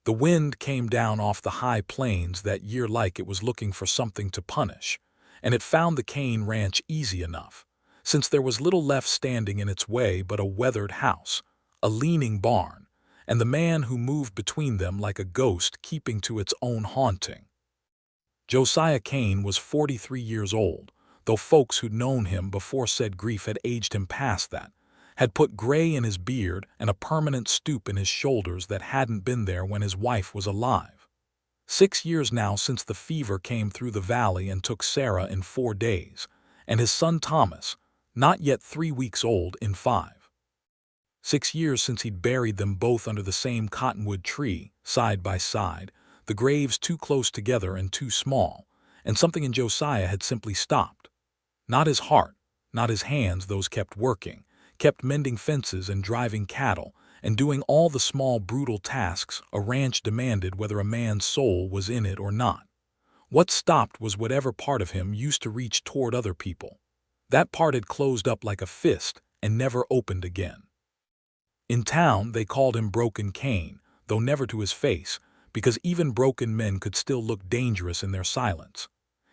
The wind came down off the high plains that year like it was looking for something to punish, and it found the Kane ranch easy enough, since there was little left standing in its way but a weathered house, a leaning barn, and the man who moved between them like a ghost keeping to its own haunting. Josiah Kane was 43 years old, though folks who'd known him before said grief had aged him past that, had put gray in his beard and a permanent stoop in his shoulders that hadn't been there when his wife was alive. 6 years now since the fever came through the valley and took Sarah in 4 days, and his son Thomas, not yet 3 weeks old, in 5. 6 years since he'd buried them both under the same cottonwood tree, side by side, the graves too close together and too small, and something in Josiah had simply stopped. Not his heart, not his hands, those kept working, kept mending fences and driving cattle, and doing all the small brutal tasks a ranch demanded whether a man's soul was in it or not. What stopped was whatever part of him used to reach toward other people. That part had closed up like a fist and never opened again. In town they called him Broken Kane, though never to his face, because even broken men could still look dangerous in their silence.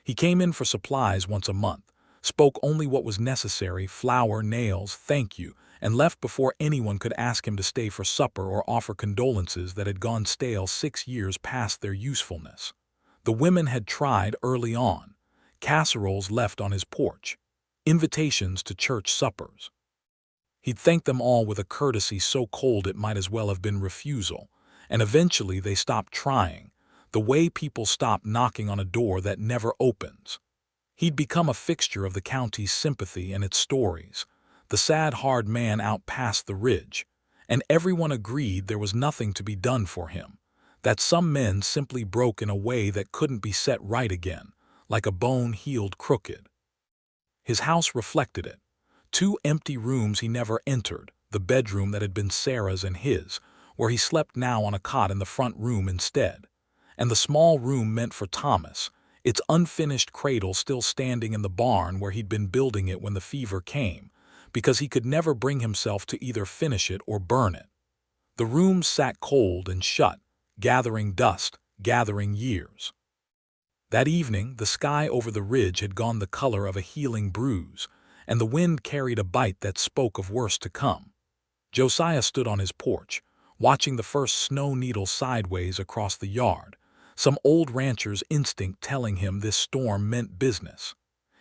He came in for supplies once a month, spoke only what was necessary, flour, nails, thank you, and left before anyone could ask him to stay for supper or offer condolences that had gone stale 6 years past their usefulness. The women had tried early on, casseroles left on his porch, invitations to church suppers. He'd thanked them all with a courtesy so cold it might as well have been refusal, and eventually they stopped trying, the way people stop knocking on a door that never opens. He'd become a fixture of the county's sympathy and its stories, the sad hard man out past the ridge, and everyone agreed there was nothing to be done for him, that some men simply broke in a way that couldn't be set right again, like a bone healed crooked. His house reflected it. 2 empty rooms he never entered, the bedroom that had been Sarah's and his, where he slept now on a cot in the front room instead, and the small room meant for Thomas, its unfinished cradle still standing in the barn where he'd been building it when the fever came, because he could never bring himself to either finish it or burn it. The room sat cold and shut, gathering dust, gathering years. That evening, the sky over the ridge had gone the color of a healing bruise, and the wind carried a bite that spoke of worse to come. Josiah stood on his porch, watching the first snow needle sideways across the yard, some old rancher's instinct telling him this storm meant business.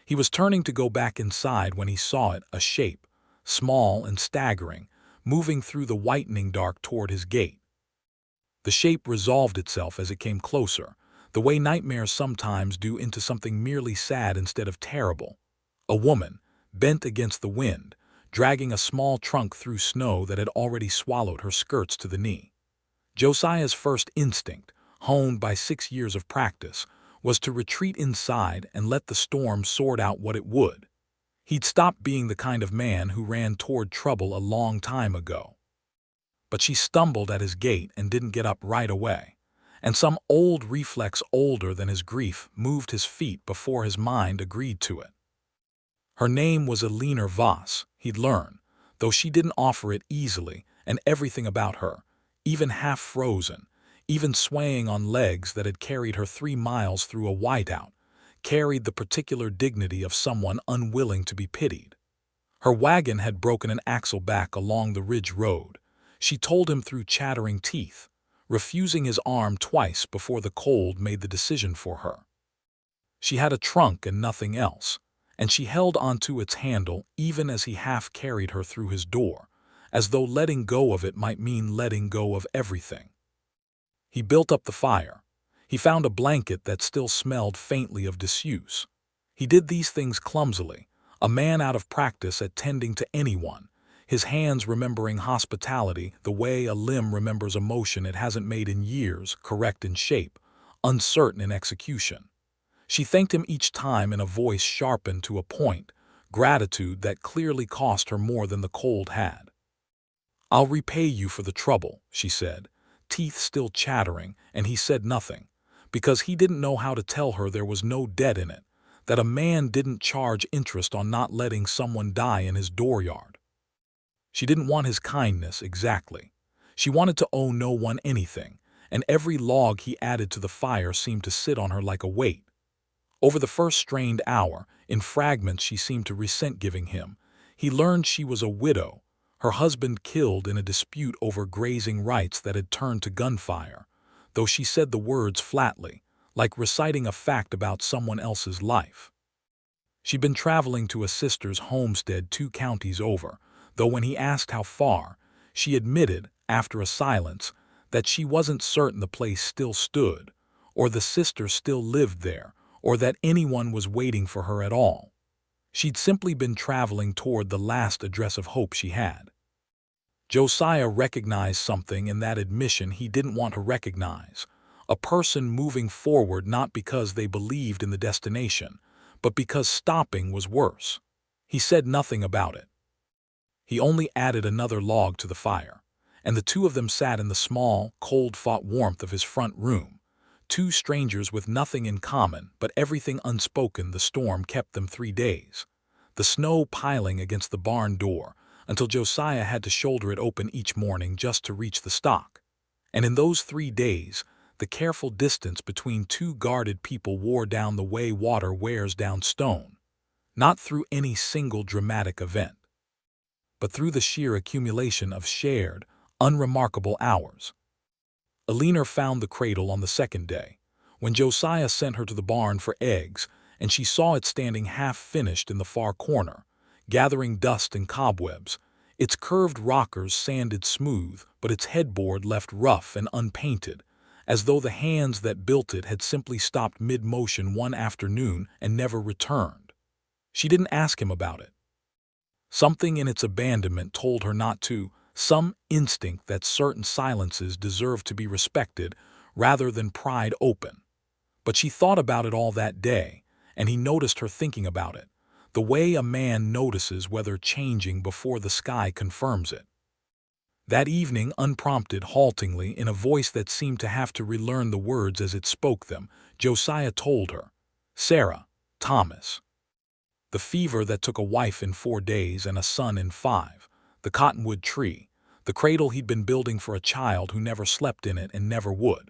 He was turning to go back inside when he saw it, a shape, small and staggering, moving through the whitening dark toward his gate. The shape resolved itself as it came closer, the way nightmares sometimes do, into something merely sad instead of terrible. A woman, bent against the wind, dragging a small trunk through snow that had already swallowed her skirts to the knee. Josiah's first instinct, honed by 6 years of practice, was to retreat inside and let the storm sort out what it would. He'd stopped being the kind of man who ran toward trouble a long time ago. But she stumbled at his gate and didn't get up right away, and some old reflex older than his grief moved his feet before his mind agreed to it. Her name was Eleanor Voss, he'd learned, though she didn't offer it easily, and everything about her, even half frozen, even swaying on legs that had carried her 3 miles through a whiteout, carried the particular dignity of someone unwilling to be pitied. Her wagon had broken an axle back along the ridge road, she told him through chattering teeth, refusing his arm twice before the cold made the decision for her. She had a trunk and nothing else, and she held onto its handle even as he half carried her through his door, as though letting go of it might mean letting go of everything. He built up the fire. He found a blanket that still smelled faintly of disuse. He did these things clumsily, a man out of practice at tending to anyone, his hands remembering hospitality the way a limb remembers a motion it hasn't made in years, correct in shape, uncertain in execution. She thanked him each time in a voice sharpened to a point, gratitude that clearly cost her more than the cold had. "I'll repay you for the trouble," she said, teeth still chattering, and he said nothing, because he didn't know how to tell her there was no debt in it, that a man didn't charge interest on not letting someone die in his dooryard. She didn't want his kindness exactly. She wanted to owe no one anything, and every log he added to the fire seemed to sit on her like a weight. Over the first strained hour, in fragments she seemed to resent giving him, he learned she was a widow, her husband killed in a dispute over grazing rights that had turned to gunfire, though she said the words flatly, like reciting a fact about someone else's life. She'd been traveling to a sister's homestead 2 counties over, though when he asked how far, she admitted, after a silence, that she wasn't certain the place still stood, or the sister still lived there, or that anyone was waiting for her at all. She'd simply been traveling toward the last address of hope she had. Josiah recognized something in that admission he didn't want to recognize, a person moving forward not because they believed in the destination, but because stopping was worse. He said nothing about it. He only added another log to the fire, and the two of them sat in the small, cold-fought warmth of his front room, two strangers with nothing in common but everything unspoken. The storm kept them 3 days, the snow piling against the barn door, until Josiah had to shoulder it open each morning just to reach the stock. And in those 3 days, the careful distance between two guarded people wore down the way water wears down stone, not through any single dramatic event, but through the sheer accumulation of shared, unremarkable hours. Alina found the cradle on the second day, when Josiah sent her to the barn for eggs, and she saw it standing half-finished in the far corner, gathering dust and cobwebs, its curved rockers sanded smooth, but its headboard left rough and unpainted, as though the hands that built it had simply stopped mid-motion one afternoon and never returned. She didn't ask him about it. Something in its abandonment told her not to, some instinct that certain silences deserved to be respected rather than pried open. But she thought about it all that day, and he noticed her thinking about it, the way a man notices weather changing before the sky confirms it. That evening, unprompted, haltingly, in a voice that seemed to have to relearn the words as it spoke them, Josiah told her, "Sarah, Thomas. The fever that took a wife in 4 days and a son in 5, the cottonwood tree, the cradle he'd been building for a child who never slept in it and never would.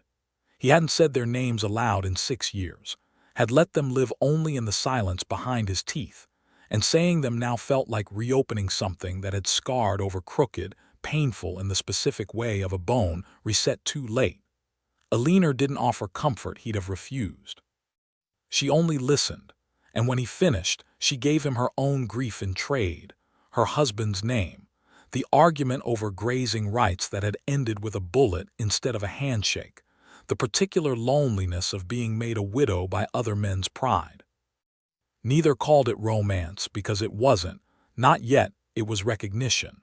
He hadn't said their names aloud in 6 years, had let them live only in the silence behind his teeth, and saying them now felt like reopening something that had scarred over crooked, painful in the specific way of a bone reset too late. Alina didn't offer comfort he'd have refused. She only listened, and when he finished, she gave him her own grief in trade, her husband's name, the argument over grazing rights that had ended with a bullet instead of a handshake, the particular loneliness of being made a widow by other men's pride. Neither called it romance because it wasn't, not yet. It was recognition.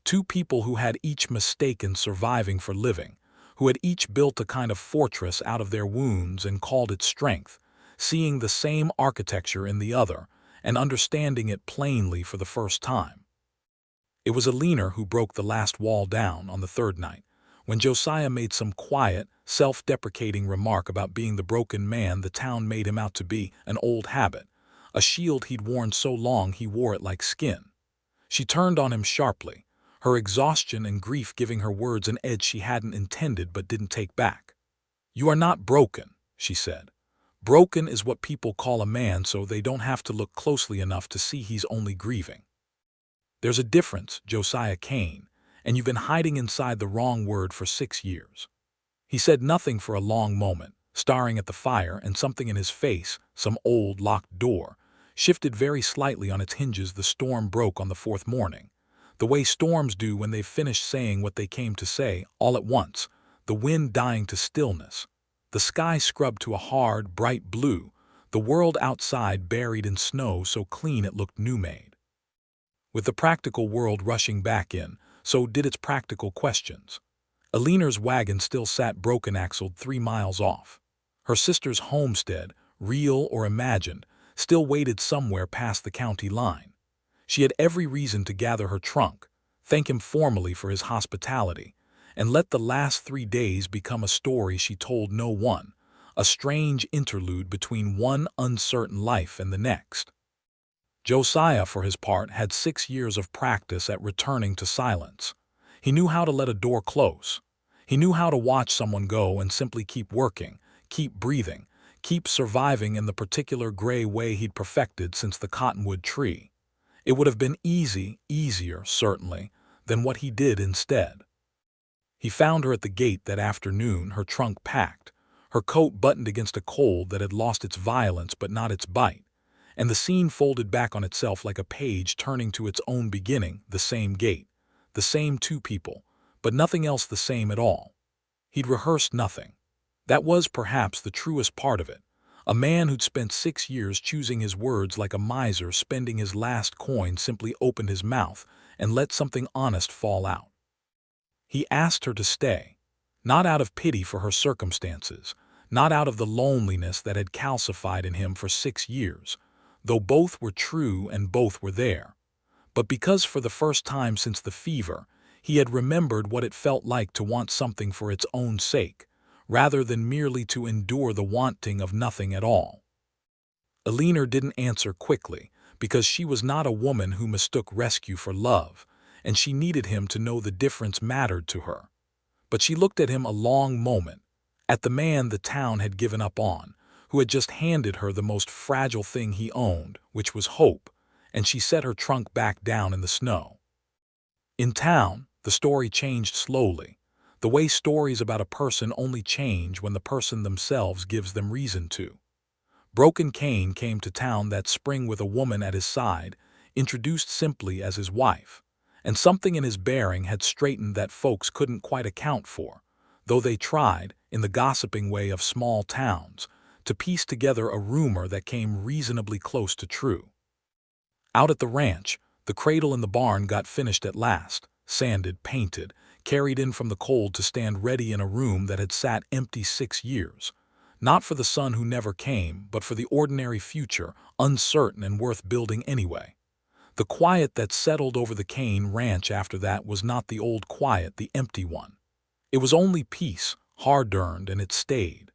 Two people who had each mistaken surviving for living, who had each built a kind of fortress out of their wounds and called it strength, seeing the same architecture in the other and understanding it plainly for the first time. It was Alina who broke the last wall down on the third night, when Josiah made some quiet, self-deprecating remark about being the broken man the town made him out to be, an old habit, a shield he'd worn so long he wore it like skin. She turned on him sharply, her exhaustion and grief giving her words an edge she hadn't intended but didn't take back. "You are not broken," she said. "Broken is what people call a man so they don't have to look closely enough to see he's only grieving. There's a difference, Josiah Kane, and you've been hiding inside the wrong word for 6 years." He said nothing for a long moment, staring at the fire, and something in his face, some old locked door, shifted very slightly on its hinges. The storm broke on the 4th morning, the way storms do when they've finished saying what they came to say, all at once, the wind dying to stillness, the sky scrubbed to a hard, bright blue, the world outside buried in snow so clean it looked new-made. With the practical world rushing back in, so did its practical questions. Alina's wagon still sat broken-axled 3 miles off. Her sister's homestead, real or imagined, still waited somewhere past the county line. She had every reason to gather her trunk, thank him formally for his hospitality, and let the last 3 days become a story she told no one, a strange interlude between one uncertain life and the next. Josiah, for his part, had 6 years of practice at returning to silence. He knew how to let a door close. He knew how to watch someone go and simply keep working, keep breathing, keep surviving in the particular gray way he'd perfected since the cottonwood tree. It would have been easier, certainly, than what he did instead. He found her at the gate that afternoon, her trunk packed, her coat buttoned against a cold that had lost its violence but not its bite, and the scene folded back on itself like a page turning to its own beginning, the same gate, the same two people, but nothing else the same at all. He'd rehearsed nothing. That was perhaps the truest part of it. A man who'd spent 6 years choosing his words like a miser spending his last coin simply opened his mouth and let something honest fall out. He asked her to stay, not out of pity for her circumstances, not out of the loneliness that had calcified in him for 6 years, though both were true and both were there, but because for the first time since the fever, he had remembered what it felt like to want something for its own sake, rather than merely to endure the wanting of nothing at all. Eleanor didn't answer quickly, because she was not a woman who mistook rescue for love, and she needed him to know the difference mattered to her. But she looked at him a long moment, at the man the town had given up on, who had just handed her the most fragile thing he owned, which was hope, and she set her trunk back down in the snow. In town, the story changed slowly, the way stories about a person only change when the person themselves gives them reason to. Broken Kane came to town that spring with a woman at his side, introduced simply as his wife, and something in his bearing had straightened that folks couldn't quite account for, though they tried, in the gossiping way of small towns, to piece together a rumor that came reasonably close to true. Out at the ranch, the cradle in the barn got finished at last, sanded, painted, carried in from the cold to stand ready in a room that had sat empty 6 years, not for the son who never came, but for the ordinary future, uncertain and worth building anyway. The quiet that settled over the Kane ranch after that was not the old quiet, the empty one. It was only peace, hard-earned, and it stayed.